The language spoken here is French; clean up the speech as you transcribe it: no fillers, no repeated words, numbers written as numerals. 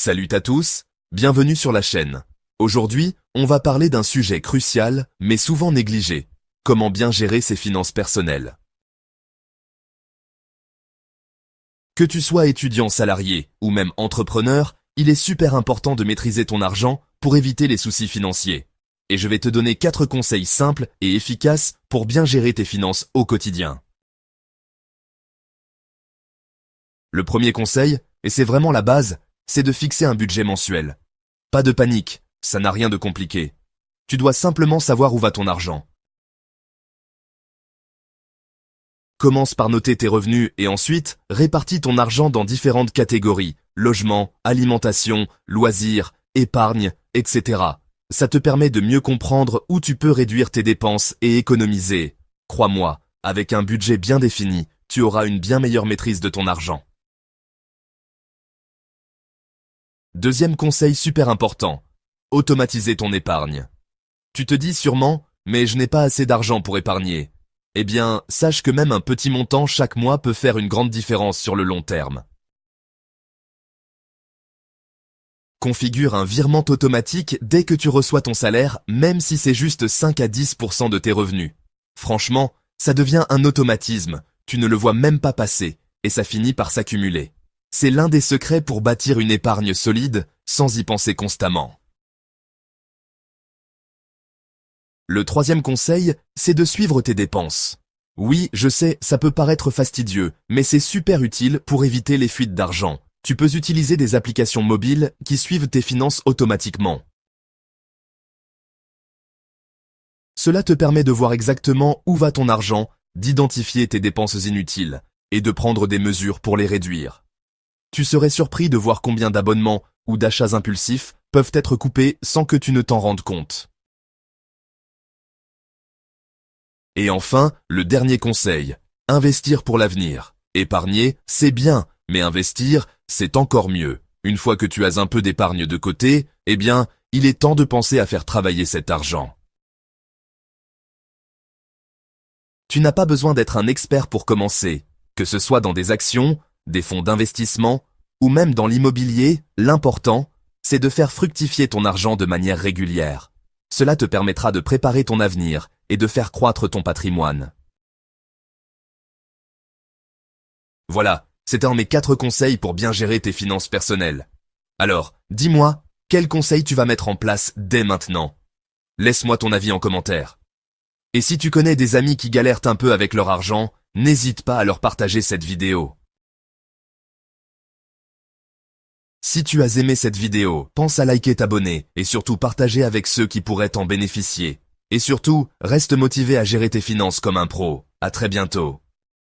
Salut à tous, bienvenue sur la chaîne. Aujourd'hui, on va parler d'un sujet crucial, mais souvent négligé. Comment bien gérer ses finances personnelles. Que tu sois étudiant salarié ou même entrepreneur, il est super important de maîtriser ton argent pour éviter les soucis financiers. Et je vais te donner 4 conseils simples et efficaces pour bien gérer tes finances au quotidien. Le premier conseil, et c'est vraiment la base, c'est de fixer un budget mensuel. Pas de panique, ça n'a rien de compliqué. Tu dois simplement savoir où va ton argent. Commence par noter tes revenus et ensuite, répartis ton argent dans différentes catégories, logement, alimentation, loisirs, épargne, etc. Ça te permet de mieux comprendre où tu peux réduire tes dépenses et économiser. Crois-moi, avec un budget bien défini, tu auras une bien meilleure maîtrise de ton argent. Deuxième conseil super important, automatiser ton épargne. Tu te dis sûrement, mais je n'ai pas assez d'argent pour épargner. Eh bien, sache que même un petit montant chaque mois peut faire une grande différence sur le long terme. Configure un virement automatique dès que tu reçois ton salaire, même si c'est juste 5 à 10% de tes revenus. Franchement, ça devient un automatisme, tu ne le vois même pas passer, et ça finit par s'accumuler. C'est l'un des secrets pour bâtir une épargne solide, sans y penser constamment. Le troisième conseil, c'est de suivre tes dépenses. Oui, je sais, ça peut paraître fastidieux, mais c'est super utile pour éviter les fuites d'argent. Tu peux utiliser des applications mobiles qui suivent tes finances automatiquement. Cela te permet de voir exactement où va ton argent, d'identifier tes dépenses inutiles et de prendre des mesures pour les réduire. Tu serais surpris de voir combien d'abonnements ou d'achats impulsifs peuvent être coupés sans que tu ne t'en rendes compte. Et enfin, le dernier conseil, investir pour l'avenir. Épargner, c'est bien, mais investir, c'est encore mieux. Une fois que tu as un peu d'épargne de côté, eh bien, il est temps de penser à faire travailler cet argent. Tu n'as pas besoin d'être un expert pour commencer, que ce soit dans des actions, des fonds d'investissement, ou même dans l'immobilier, l'important, c'est de faire fructifier ton argent de manière régulière. Cela te permettra de préparer ton avenir et de faire croître ton patrimoine. Voilà, c'était mes 4 conseils pour bien gérer tes finances personnelles. Alors, dis-moi, quels conseils tu vas mettre en place dès maintenant? Laisse-moi ton avis en commentaire. Et si tu connais des amis qui galèrent un peu avec leur argent, n'hésite pas à leur partager cette vidéo. Si tu as aimé cette vidéo, pense à liker, t'abonner et surtout partager avec ceux qui pourraient en bénéficier. Et surtout, reste motivé à gérer tes finances comme un pro. À très bientôt.